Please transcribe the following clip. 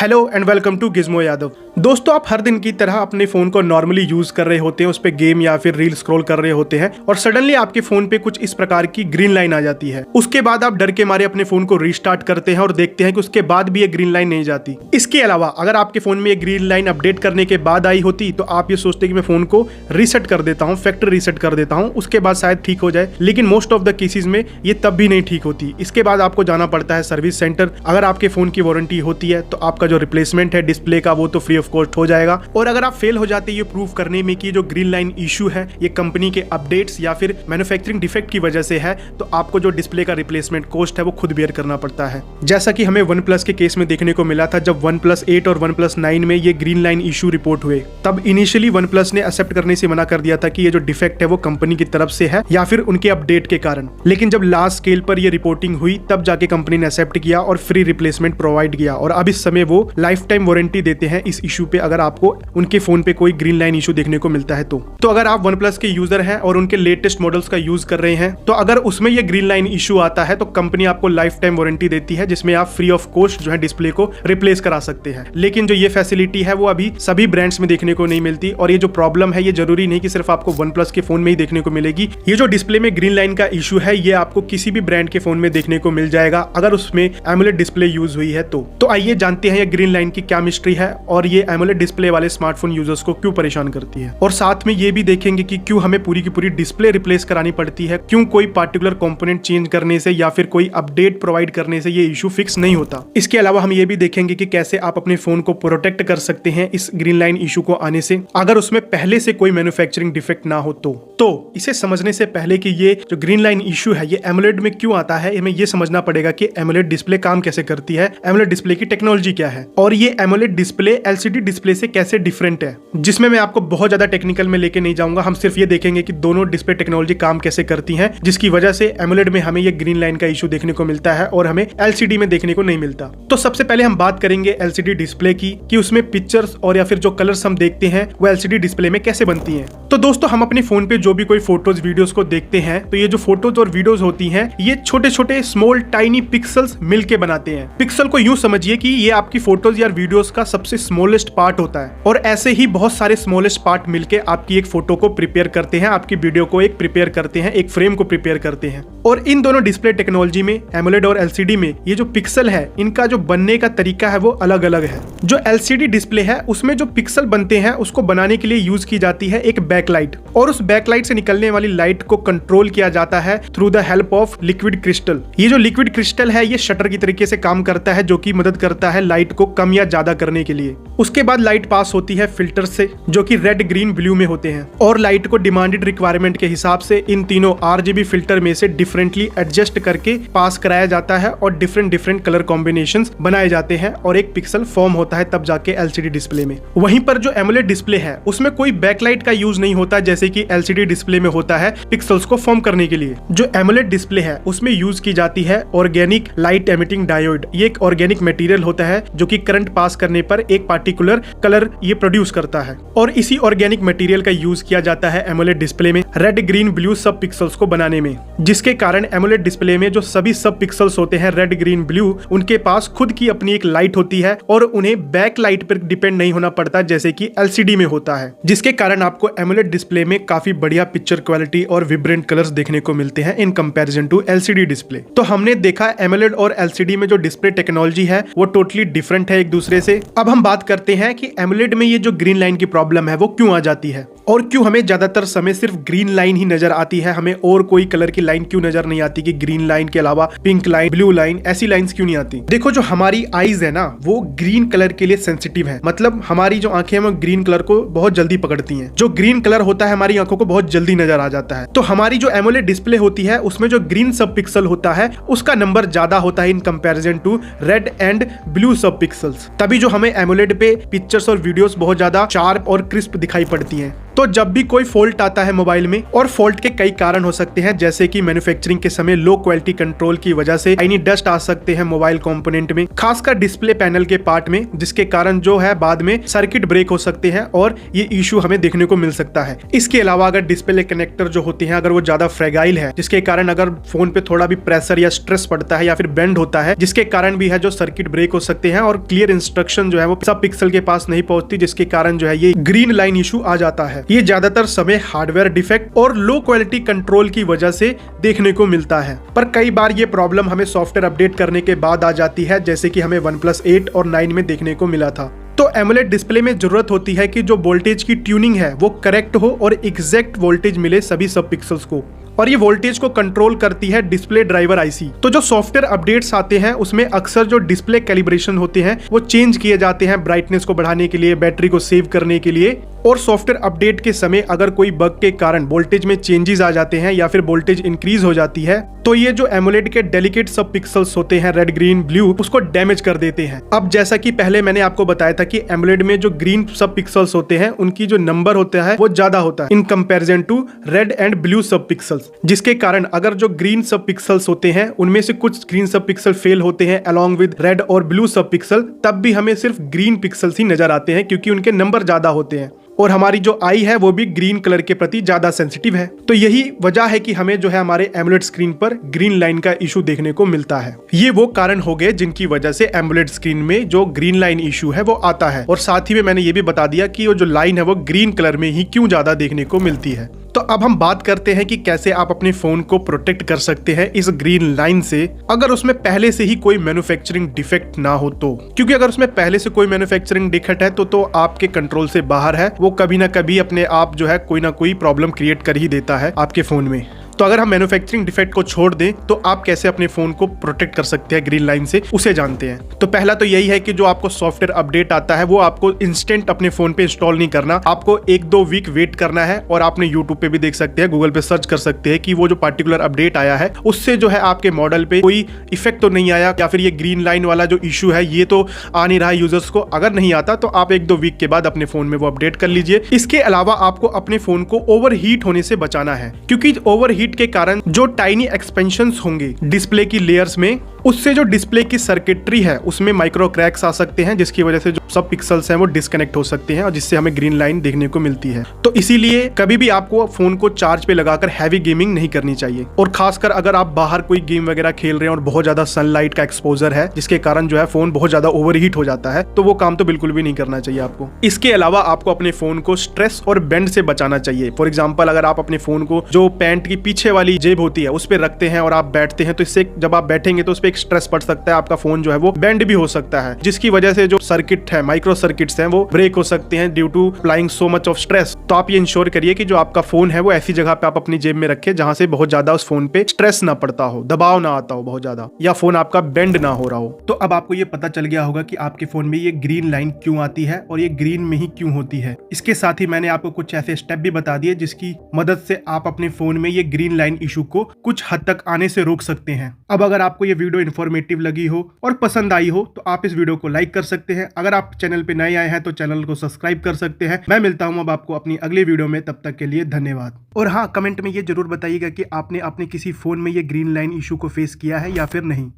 Hello and welcome to Gizmo Yadav. दोस्तों, आप हर दिन की तरह अपने फोन को नॉर्मली यूज कर रहे होते हैं, उस पर गेम या फिर रील स्क्रॉल कर रहे होते हैं और सडनली आपके फोन पे कुछ इस प्रकार की ग्रीन लाइन आ जाती है। उसके बाद आप डर के मारे अपने फोन को रीस्टार्ट करते हैं और देखते हैं कि उसके बाद भी ये ग्रीन लाइन नहीं जाती। इसके अलावा अगर आपके फोन में ये ग्रीन लाइन अपडेट करने के बाद आई होती तो आप ये सोचते कि मैं फोन को रीसेट कर देता हूँ, फैक्ट्री रीसेट कर देता हूँ, उसके बाद शायद ठीक हो जाए। लेकिन मोस्ट ऑफ द केसेस में ये तब भी नहीं ठीक होती। इसके बाद आपको जाना पड़ता है सर्विस सेंटर। अगर आपके फोन की वारंटी होती है तो आपका जो रिप्लेसमेंट है डिस्प्ले का वो तो फ्री ऑफ कॉस्ट हो जाएगा। और अगर आप फेल हो जाते ये प्रूव करने में कि जो ग्रीन लाइन इशू है ये कंपनी के अपडेट्स या फिर मैन्युफैक्चरिंग डिफेक्ट की वजह से है, तो आपको जो डिस्प्ले का रिप्लेसमेंट कॉस्ट है वो खुद बेयर करना पड़ता है। जैसा कि हमें OnePlus के केस में देखने को मिला था, जब OnePlus 8 और OnePlus 9 में ये ग्रीन लाइन इशू रिपोर्ट हुए, तब इनिशियली OnePlus ने एक्सेप्ट करने से मना कर दिया था कि ये जो डिफेक्ट है वो कंपनी की तरफ से है या फिर उनके अपडेट के कारण। लेकिन जब लार्ज स्केल पर ये रिपोर्टिंग हुई तब जाके कंपनी ने एक्सेप्ट किया और फ्री रिप्लेसमेंट प्रोवाइड किया। और अब इस समय वो लाइफ टाइम वारंटी देते हैं इस इशू पे, अगर आपको उनके फोन पे कोई ग्रीन लाइन इशू देखने को मिलता है तो अगर आप OnePlus के यूजर हैं और उनके लेटेस्ट मॉडल्स का यूज कर रहे हैं, तो अगर उसमें ये ग्रीन लाइन इशू आता है तो कंपनी आपको लाइफ टाइम वारंटी देती है, जिसमें आप फ्री ऑफ कॉस्ट जो है डिस्प्ले को रिप्लेस करा सकते हैं। लेकिन जो ये फैसिलिटी है वो अभी सभी ब्रांड्स में देखने को नहीं मिलती। और ये जो प्रॉब्लम है ये जरूरी नहीं कि सिर्फ आपको OnePlus के फोन में ही देखने को मिलेगी। ये जो डिस्प्ले में ग्रीन लाइन का इशू है ये आपको किसी भी ब्रांड के फोन में देखने को मिल जाएगा अगर उसमें एमोलेड डिस्प्ले यूज हुई है तो आइए जानते हैं ये ग्रीन लाइन की क्या मिस्ट्री है और ये एमोलेड डिस्प्ले वाले स्मार्टफोन यूजर्स को क्यों परेशान करती है। और साथ में ये भी देखेंगे कि क्यों हमें पूरी की पूरी डिस्प्ले रिप्लेस करानी पड़ती है, क्यों कोई पार्टिकुलर कंपोनेंट चेंज करने से या फिर कोई अपडेट प्रोवाइड करने से ये इशू फिक्स नहीं होता। इसके अलावा हम ये भी देखेंगे कि कैसे आप अपने फोन को प्रोटेक्ट कर सकते हैं इस ग्रीन लाइन इशू को आने से, अगर उसमें पहले से कोई मैन्युफैक्चरिंग डिफेक्ट ना हो तो इसे समझने से पहले कि ये जो ग्रीन लाइन इशू है ये एमोलेड में क्यों आता है, हमें ये समझना पड़ेगा कि एमोलेड डिस्प्ले काम कैसे करती है, एमोलेड डिस्प्ले की टेक्नोलॉजी क्या है और ये एमोलेड डिस्प्ले एलसीडी डिस्प्ले से कैसे डिफरेंट है, जिसमें मैं आपको बहुत ज्यादा टेक्निकल में लेके नहीं जाऊंगा। हम सिर्फ ये देखेंगे कि दोनों डिस्प्ले टेक्नोलॉजी काम कैसे करती हैं, जिसकी वजह से एमोलेड में हमें ये ग्रीन लाइन का इशू देखने को मिलता है और हमें एलसीडी में देखने को नहीं मिलता। तो सबसे पहले हम बात करेंगे एलसीडी डिस्प्ले की कि उसमें पिक्चर्स और या फिर जो कलर्स हम देखते हैं वो एलसीडी डिस्प्ले में कैसे बनती हैं। तो दोस्तों, हम अपने फोन पे जो भी कोई फोटोज वीडियोस को देखते हैं तो ये जो फोटोज और वीडियोस होती हैं ये छोटे छोटे स्मॉल टाइनी पिक्सल्स मिलके बनाते हैं। पिक्सल को यूं समझिए कि ये आपकी फोटोज या वीडियोस का सबसे स्मॉलेस्ट पार्ट होता है और ऐसे ही बहुत सारे स्मॉलेस्ट पार्ट मिलके आपकी एक फोटो को प्रिपेयर करते हैं, आपकी वीडियो को एक प्रिपेयर करते हैं, एक फ्रेम को प्रिपेयर करते हैं। और इन दोनों डिस्प्ले टेक्नोलॉजी में एमोलेड और एलसीडी में ये जो पिक्सल है इनका जो बनने का तरीका है वो अलग अलग है। जो एलसीडी डिस्प्ले है उसमें जो पिक्सल बनते हैं उसको बनाने के लिए यूज की जाती है एक बैकलाइट, और उस बैकलाइट से निकलने वाली लाइट को कंट्रोल किया जाता है through the help of liquid crystal. ये जो लिक्विड क्रिस्टल है ये शटर की तरीके से काम करता है जो कि मदद करता है लाइट को कम या ज्यादा करने के लिए। उसके बाद लाइट पास होती है फिल्टर से जो कि रेड ग्रीन ब्लू में होते हैं और लाइट को डिमांडेड रिक्वायरमेंट के हिसाब से इन तीनों RGB फिल्टर में से डिफरेंटली एडजस्ट करके पास कराया जाता है और डिफरेंट कलर कॉम्बिनेशंस बनाए जाते हैं और एक पिक्सल फॉर्म होता है तब जाके एलसीडी डिस्प्ले में। वहीं पर जो एमोलेड डिस्प्ले है उसमें कोई बैकलाइट का यूज नहीं होता जैसे कि एलसीडी डिस्प्ले में होता है पिक्सल्स को फॉर्म करने के लिए। जो एमोलेड डिस्प्ले है उसमें यूज की जाती है ऑर्गेनिक लाइट एमिटिंग डायोड। ये एक ऑर्गेनिक मटेरियल होता है जो कि करंट पास करने पर एक पार्टिकुलर कलर ये प्रोड्यूस करता है और इसी ऑर्गेनिक मटेरियल का यूज किया जाता है एमोलेड डिस्प्ले में रेड ग्रीन ब्लू सब पिक्सल्स को बनाने में, जिसके कारण एमोलेड डिस्प्ले में जो सभी सब पिक्सल्स होते हैं रेड ग्रीन ब्लू उनके पास खुद की अपनी एक लाइट होती है और उन्हें बैक लाइट पर डिपेंड नहीं होना पड़ता जैसे कि एलसीडी में होता है, जिसके कारण आपको एमोलेड डिस्प्ले में काफी बढ़िया पिक्चर क्वालिटी और विब्रेंट कलर्स देखने को मिलते हैं in comparison to LCD display. तो हमने देखा एमोलेड और एलसीडी में जो डिस्प्ले टेक्नोलॉजी है वो टोटली डिफरेंट है एक दूसरे से। अब हम बात करते हैं कि एमोलेड में ये जो ग्रीन लाइन की प्रॉब्लम है वो क्यों आ जाती है और क्यों हमें ज्यादातर समय सिर्फ ग्रीन लाइन ही नजर आती है, हमें और कोई कलर की लाइन क्यों नजर नहीं आती कि ग्रीन लाइन के अलावा पिंक लाइन, ब्लू लाइन, ऐसी लाइंस क्यों नहीं आती। देखो, जो हमारी आईज है ना वो ग्रीन कलर के लिए सेंसिटिव है, मतलब हमारी जो आंखें हैं वो ग्रीन कलर को बहुत जल्दी पकड़ती हैं। जो ग्रीन कलर होता है हमारी आंखों को बहुत जल्दी नजर आ जाता है। तो हमारी जो एमोलेड डिस्प्ले होती है उसमें जो ग्रीन सब पिक्सल होता है उसका नंबर ज्यादा होता है in comparison to red and blue subpixels. तभी जो हमें एमोलेड पे पिक्चर्स और वीडियोस बहुत ज्यादा शार्प और क्रिस्प दिखाई पड़ती हैं। तो तो जब भी कोई फॉल्ट आता है मोबाइल में, और फॉल्ट के कई कारण हो सकते हैं, जैसे कि मैन्युफैक्चरिंग के समय लो क्वालिटी कंट्रोल की वजह से यानी डस्ट आ सकते हैं मोबाइल कंपोनेंट में, खासकर डिस्प्ले पैनल के पार्ट में, जिसके कारण जो है बाद में सर्किट ब्रेक हो सकते हैं और ये इशू हमें देखने को मिल सकता है। इसके अलावा अगर डिस्प्ले कनेक्टर जो होते हैं अगर वो ज्यादा फ्रेगाइल है, जिसके कारण अगर फोन पे थोड़ा भी प्रेशर या स्ट्रेस पड़ता है या फिर बेंड होता है, जिसके कारण भी है जो सर्किट ब्रेक हो सकते हैं और क्लियर इंस्ट्रक्शन जो है वो सब पिक्सल के पास नहीं पहुंचती, जिसके कारण जो है ये ग्रीन लाइन इशू आ जाता है। ये ज्यादातर समय हार्डवेयर डिफेक्ट और लो क्वालिटी कंट्रोल की वजह से देखने को मिलता है, पर कई बार ये प्रॉब्लम हमें सॉफ्टवेयर अपडेट करने के बाद आ जाती है, जैसे कि हमें OnePlus 8 और 9 में देखने को मिला था। तो एमोलेड डिस्प्ले में जरूरत होती है कि जो वोल्टेज की ट्यूनिंग है वो करेक्ट हो और एग्जैक्ट वोल्टेज मिले सभी सब पिक्सल्स को, और ये वोल्टेज को कंट्रोल करती है डिस्प्ले ड्राइवर आईसी। तो जो सॉफ्टवेयर अपडेट्स आते हैं उसमें अक्सर जो डिस्प्ले कैलिब्रेशन होते हैं वो चेंज किए जाते हैं ब्राइटनेस को बढ़ाने के लिए, बैटरी को सेव करने के लिए, और सॉफ्टवेयर अपडेट के समय अगर कोई बग के कारण वोल्टेज में चेंजेस आ जाते हैं या फिर वोल्टेज इंक्रीज हो जाती है तो ये जो एमोलेड के डेलिकेट सब पिक्सल्स होते हैं रेड ग्रीन ब्लू उसको डैमेज कर देते हैं। अब जैसा कि पहले मैंने आपको बताया था कि एमोलेड में जो ग्रीन सब पिक्सल्स होते हैं उनकी जो नंबर होता है वो ज्यादा होता है in comparison to red and blue subpixels, जिसके कारण अगर जो ग्रीन सब पिक्सल्स होते हैं उनमें से कुछ ग्रीन सब पिक्सल फेल होते हैं अलॉन्ग विद रेड और ब्लू सब पिक्सल, तब भी हमें सिर्फ ग्रीन पिक्सल्स ही नजर आते हैं क्योंकि उनके नंबर ज्यादा होते हैं और हमारी जो आई है वो भी ग्रीन कलर के प्रति ज्यादा सेंसिटिव है। तो यही वजह है कि हमें जो है हमारे एमोलेड स्क्रीन पर ग्रीन लाइन का इशू देखने को मिलता है। ये वो कारण हो गए जिनकी वजह से एमोलेड स्क्रीन में जो ग्रीन लाइन इशू है वो आता है, और साथ ही में मैंने ये भी बता दिया कि वो जो लाइन है वो ग्रीन कलर में ही क्यों ज्यादा देखने को मिलती है। तो अब हम बात करते हैं कि कैसे आप अपने फोन को प्रोटेक्ट कर सकते हैं इस ग्रीन लाइन से, अगर उसमें पहले से ही कोई मैन्युफैक्चरिंग डिफेक्ट ना हो तो। क्योंकि अगर उसमें पहले से कोई मैन्युफैक्चरिंग डिफेक्ट है तो आपके कंट्रोल से बाहर है, वो कभी ना कभी अपने आप जो है कोई ना कोई प्रॉब्लम क्रिएट कर ही देता है आपके फोन में। तो अगर हम मैन्युफैक्चरिंग डिफेक्ट को छोड़ दें तो आप कैसे अपने फोन को प्रोटेक्ट कर सकते हैं ग्रीन लाइन से, उसे जानते हैं। तो पहला तो यही है कि जो आपको सॉफ्टवेयर अपडेट आता है वो आपको इंस्टेंट अपने फोन पे इंस्टॉल नहीं करना, आपको 1-2 वीक वेट करना है। और आपने यूट्यूब पे भी देख सकते हैं, गूगल पे सर्च कर सकते हैं कि वो जो पार्टिकुलर अपडेट आया है उससे जो है आपके मॉडल पे कोई इफेक्ट तो नहीं आया, या फिर ये ग्रीन लाइन वाला जो इशू है ये तो आ नहीं रहा है यूजर्स को। अगर नहीं आता तो आप 1-2 वीक के बाद अपने फोन में वो अपडेट कर लीजिए। इसके अलावा आपको अपने फोन को ओवर हीट होने से बचाना है, क्योंकि ओवर हीट के कारण जो टाइनी एक्सपेंशंस होंगे डिस्प्ले की लेयर्स में, उससे जो डिस्प्ले की सर्किटरी है उसमें माइक्रो क्रैक्स आ सकते हैं, जिसकी वजह से जो सब पिक्सल्स हैं वो डिस्कनेक्ट हो सकते हैं और जिससे हमें ग्रीन लाइन देखने को मिलती है। तो इसीलिए कभी भी आपको फोन को चार्ज पे लगाकर हैवी गेमिंग नहीं करनी चाहिए, और खासकर अगर आप बाहर कोई गेम वगैरह खेल रहे हैं और बहुत ज्यादा सनलाइट का एक्सपोजर है जिसके कारण जो है फोन बहुत ज्यादा ओवरहीट हो जाता है, तो वो काम तो बिल्कुल भी नहीं करना चाहिए आपको। इसके अलावा आपको अपने फोन को स्ट्रेस और बेंड से बचाना चाहिए। फॉर एग्जाम्पल, अगर आप अपने फोन को जो पैंट की पीछे वाली जेब होती है उस पर रखते हैं और आप बैठते हैं, तो इससे जब आप बैठेंगे तो उस पर एक स्ट्रेस पड़ सकता है, आपका फोन जो है वो बेंड भी हो सकता है, जिसकी वजह से जो सर्किट है, माइक्रो सर्किट्स हैं, वो ब्रेक हो सकते हैं due to applying so much of stress. तो आप ये इंश्योर करिए कि जो आपका फोन है वो ऐसी जगह पे आप अपनी जेब में रखें जहां से बहुत ज्यादा उस फोन पे स्ट्रेस ना पड़ता हो, दबाव ना आता हो बहुत ज्यादा, या फोन आपका बेंड ना हो रहा हो। तो अब आपको ये पता चल गया होगा कि आपके फोन में ये ग्रीन लाइन क्यों आती है और ये ग्रीन में ही क्यों होती है। इसके साथ ही मैंने आपको कुछ ऐसे स्टेप भी बता दिए जिसकी मदद से आप अपने फोन में ये ग्रीन लाइन इशू को कुछ हद तक आने से रोक सकते हैं। अब अगर आपको ये वीडियो इन्फॉर्मेटिव लगी हो और पसंद आई हो तो आप इस वीडियो को लाइक कर सकते हैं। अगर आप चैनल पे नए आए हैं तो चैनल को सब्सक्राइब कर सकते हैं। मैं मिलता हूं अब आपको अपनी अगली वीडियो में, तब तक के लिए धन्यवाद। और हाँ, कमेंट में ये जरूर बताइएगा कि आपने अपने किसी फोन में ये ग्रीन लाइन इशू को फेस किया है या फिर नहीं।